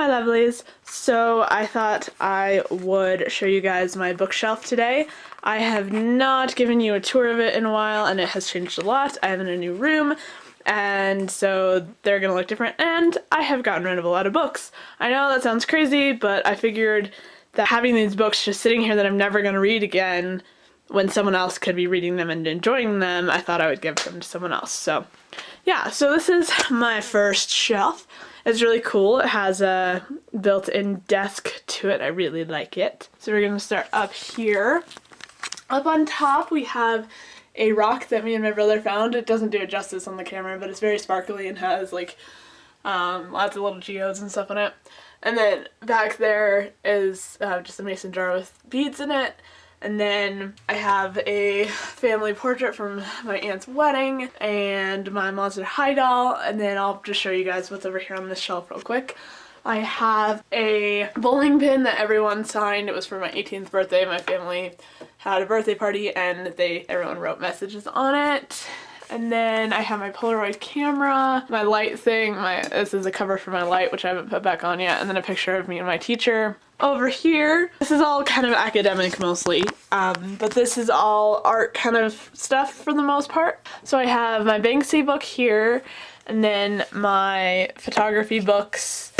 Hi lovelies. So I thought I would show you guys my bookshelf today. I have not given you a tour of it in a while and it has changed a lot. I am in a new room and so they're gonna look different, and I have gotten rid of a lot of books. I know that sounds crazy, but I figured that having these books just sitting here that I'm never gonna read again when someone else could be reading them and enjoying them, I thought I would give them to someone else. So yeah, so this is my first shelf. It's really cool. It has a built-in desk to it. I really like it. So we're gonna start up here. Up on top we have a rock that me and my brother found. It doesn't do it justice on the camera, but it's very sparkly and has like lots of little geodes and stuff on it. And then back there is just a mason jar with beads in it. And then I have a family portrait from my aunt's wedding and my Monster High doll, and then I'll just show you guys what's over here on this shelf real quick. I have a bowling pin that everyone signed. It was for my 18th birthday. My family had a birthday party and everyone wrote messages on it. And then I have my Polaroid camera, my light thing, this is a cover for my light, which I haven't put back on yet, and then a picture of me and my teacher. Over here, this is all kind of academic mostly, but this is all art kind of stuff for the most part. So I have my Banksy book here, and then my photography books,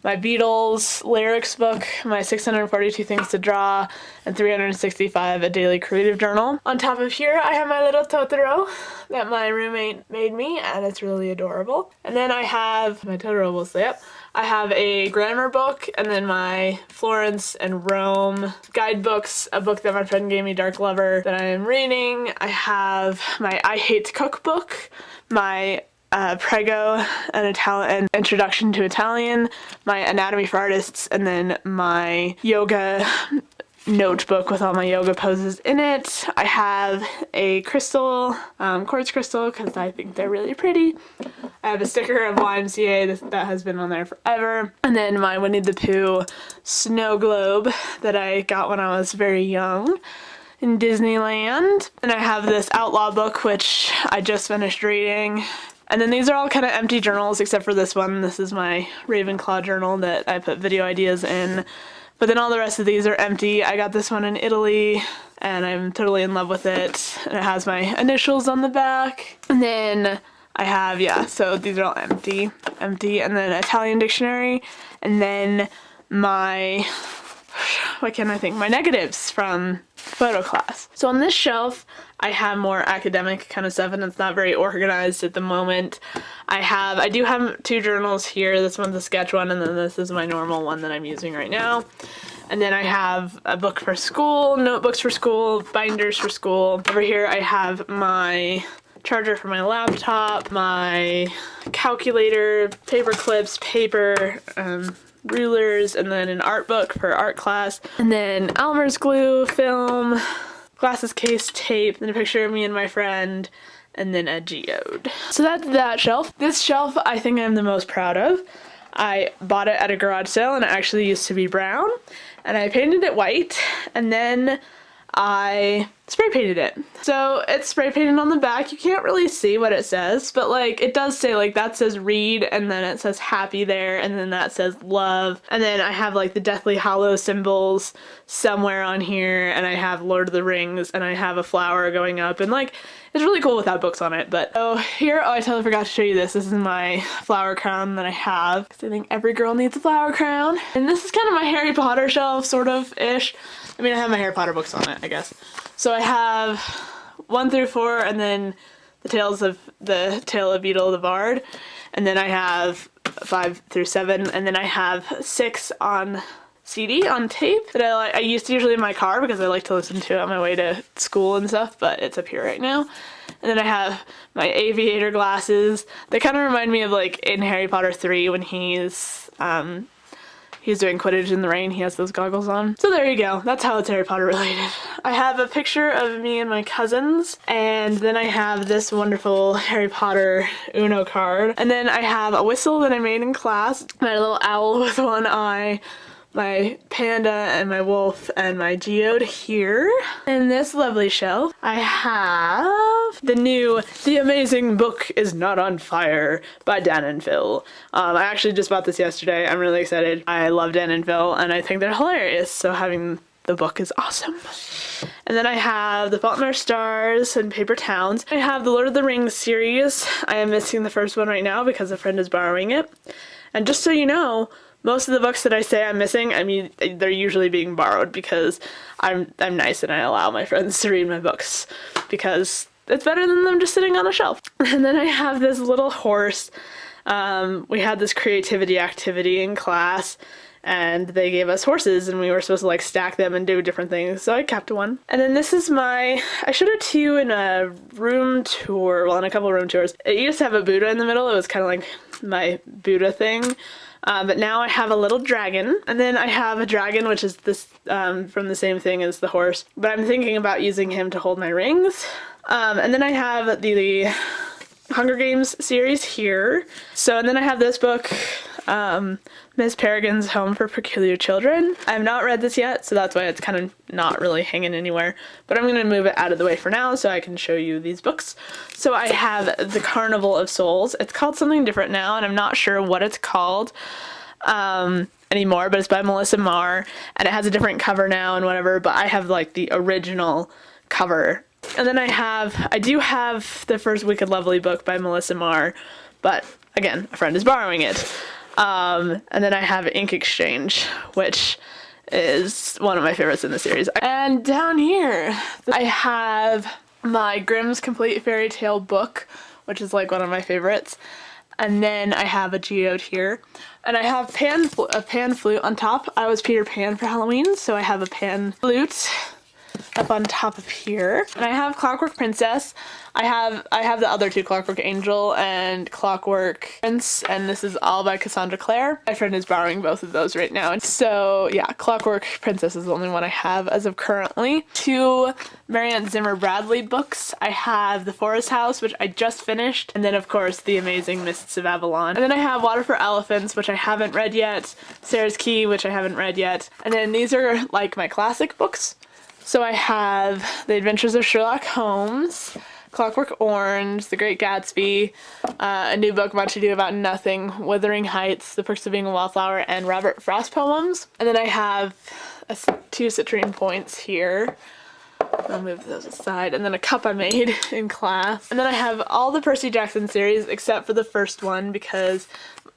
my Beatles lyrics book, my 642 Things to Draw, and 365 A Daily Creative Journal. On top of here, I have my little Totoro that my roommate made me, and it's really adorable. And then I have, my Totoro will stay up, I have a grammar book, and then my Florence and Rome guidebooks, a book that my friend gave me, Dark Lover, that I am reading. I have my I Hate Cookbook, my Prego, an Introduction to Italian, my Anatomy for Artists, and then my yoga notebook with all my yoga poses in it. I have a crystal, quartz crystal, because I think they're really pretty. I have a sticker of YMCA that has been on there forever. And then my Winnie the Pooh snow globe that I got when I was very young in Disneyland. And I have this Outlaw book, which I just finished reading. And then these are all kind of empty journals except for this one. This is my Ravenclaw journal that I put video ideas in. But then all the rest of these are empty. I got this one in Italy and I'm totally in love with it. And it has my initials on the back. And then I have, yeah, so these are all empty. And then Italian dictionary. And then my, what can I think? My negatives from photo class. So on this shelf, I have more academic kind of stuff, and it's not very organized at the moment. I do have two journals here. This one's a sketch one, and then this is my normal one that I'm using right now. And then I have a book for school, notebooks for school, binders for school. Over here I have my charger for my laptop, my calculator, paper clips, paper, rulers, and then an art book for art class, and then Elmer's glue, film, glasses case, tape, then a picture of me and my friend, and then a geode. So that's that shelf. This shelf I think I'm the most proud of. I bought it at a garage sale and it actually used to be brown, and I painted it white, and then I spray painted it. So it's spray painted on the back. You can't really see what it says, but like it does say, like that says read, and then it says happy there, and then that says love, and then I have like the Deathly Hallows symbols somewhere on here, and I have Lord of the Rings, and I have a flower going up, and like it's really cool without books on it. But oh, here, oh, I totally forgot to show you this. This is my flower crown that I have, because I think every girl needs a flower crown. And this is kind of my Harry Potter shelf, sort of ish. I mean, I have my Harry Potter books on it, I guess. So I have 1 through 4, and then the Tale of Beedle the Bard, and then I have 5 through 7, and then I have 6 on CD, on tape, that I used to usually in my car because I like to listen to it on my way to school and stuff, but it's up here right now. And then I have my aviator glasses. They kind of remind me of like in Harry Potter 3 when he's doing Quidditch in the rain, he has those goggles on. So there you go, that's how it's Harry Potter related. I have a picture of me and my cousins, and then I have this wonderful Harry Potter Uno card. And then I have a whistle that I made in class, my little owl with one eye, my panda and my wolf, and my geode here. In this lovely shelf, I have have the new The Amazing Book Is Not on Fire by Dan and Phil. I actually just bought this yesterday. I'm really excited. I love Dan and Phil, and I think they're hilarious, so having the book is awesome. And then I have The Fault in Our Stars and Paper Towns. I have the Lord of the Rings series. I am missing the first one right now because a friend is borrowing it. And just so you know, most of the books that I say I'm missing, I mean, they're usually being borrowed because I'm nice and I allow my friends to read my books because it's better than them just sitting on a shelf. And then I have this little horse. We had this creativity activity in class, and they gave us horses and we were supposed to like stack them and do different things, so I kept one. And then this is I showed it to you in a room tour, well, in a couple room tours. It used to have a Buddha in the middle. It was kind of like my Buddha thing. But now I have a little dragon, and then I have a dragon, which is this from the same thing as the horse, but I'm thinking about using him to hold my rings. And then I have the Hunger Games series here. So, and then I have this book, Miss Peregrine's Home for Peculiar Children. I have not read this yet, so that's why it's kind of not really hanging anywhere, but I'm going to move it out of the way for now so I can show you these books. So I have The Carnival of Souls. It's called something different now, and I'm not sure what it's called anymore, but it's by Melissa Marr, and it has a different cover now and whatever, but I have like the original cover. And then I do have the first Wicked Lovely book by Melissa Marr, but again, a friend is borrowing it. And then I have Ink Exchange, which is one of my favorites in the series. And down here, I have my Grimm's Complete Fairy Tale book, which is like one of my favorites. And then I have a geode here. And I have a pan flute on top. I was Peter Pan for Halloween, so I have a pan flute up on top of here. And I have Clockwork Princess. I have the other two, Clockwork Angel and Clockwork Prince, and this is all by Cassandra Clare. My friend is borrowing both of those right now. So yeah, Clockwork Princess is the only one I have as of currently. Two Marianne Zimmer Bradley books. I have The Forest House, which I just finished, and then of course The Amazing Mists of Avalon. And then I have Water for Elephants, which I haven't read yet, Sarah's Key, which I haven't read yet, and then these are like my classic books. So I have The Adventures of Sherlock Holmes, Clockwork Orange, The Great Gatsby, a new book, Much Ado About Nothing, Wuthering Heights, The Perks of Being a Wallflower, and Robert Frost poems. And then I have two citrine points here. I'll move those aside. And then a cup I made in class. And then I have all the Percy Jackson series except for the first one because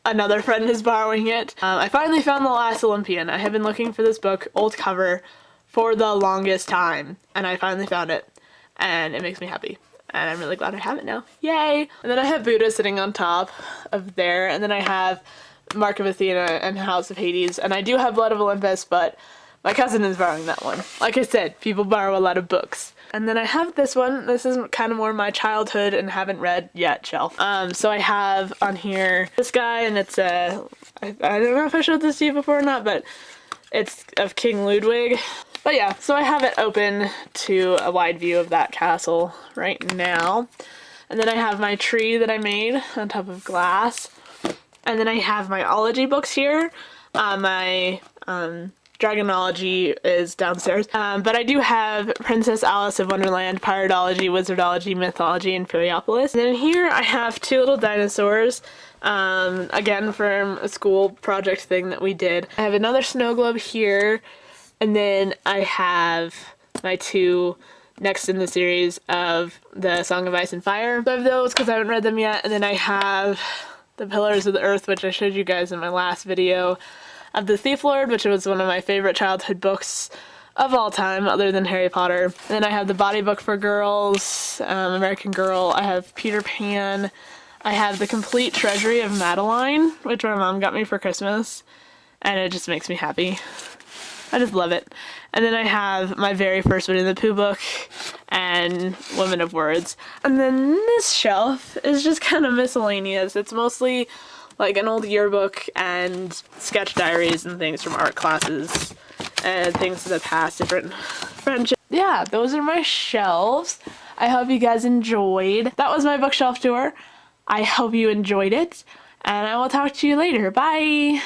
another friend is borrowing it. I finally found The Last Olympian. I have been looking for this book, old cover, for the longest time, and I finally found it, and it makes me happy, and I'm really glad I have it now. Yay! And then I have Buddha sitting on top of there, and then I have Mark of Athena and House of Hades, and I do have Blood of Olympus, but my cousin is borrowing that one. Like I said, people borrow a lot of books. And then I have this one. This is kind of more my childhood and haven't read yet shelf. So I have on here this guy, and it's I don't know if I showed this to you before or not, but it's of King Ludwig. But yeah, so I have it open to a wide view of that castle right now. And then I have my tree that I made on top of glass. And then I have my ology books here. My Dragonology is downstairs. But I do have Princess Alice of Wonderland, Piratology, Wizardology, Mythology, and Fairypolis. And then here I have two little dinosaurs. Again, from a school project thing that we did. I have another snow globe here. And then I have my two next in the series of the Song of Ice and Fire. So I have those because I haven't read them yet. And then I have the Pillars of the Earth, which I showed you guys in my last video, of The Thief Lord, which was one of my favorite childhood books of all time, other than Harry Potter. And then I have the Body Book for Girls, American Girl. I have Peter Pan. I have The Complete Treasury of Madeline, which my mom got me for Christmas. And it just makes me happy. I just love it. And then I have my very first Winnie the Pooh book and Women of Words. And then this shelf is just kind of miscellaneous. It's mostly like an old yearbook and sketch diaries and things from art classes and things of the past, different friendships. Yeah, those are my shelves. I hope you guys enjoyed. That was my bookshelf tour. I hope you enjoyed it, and I will talk to you later. Bye!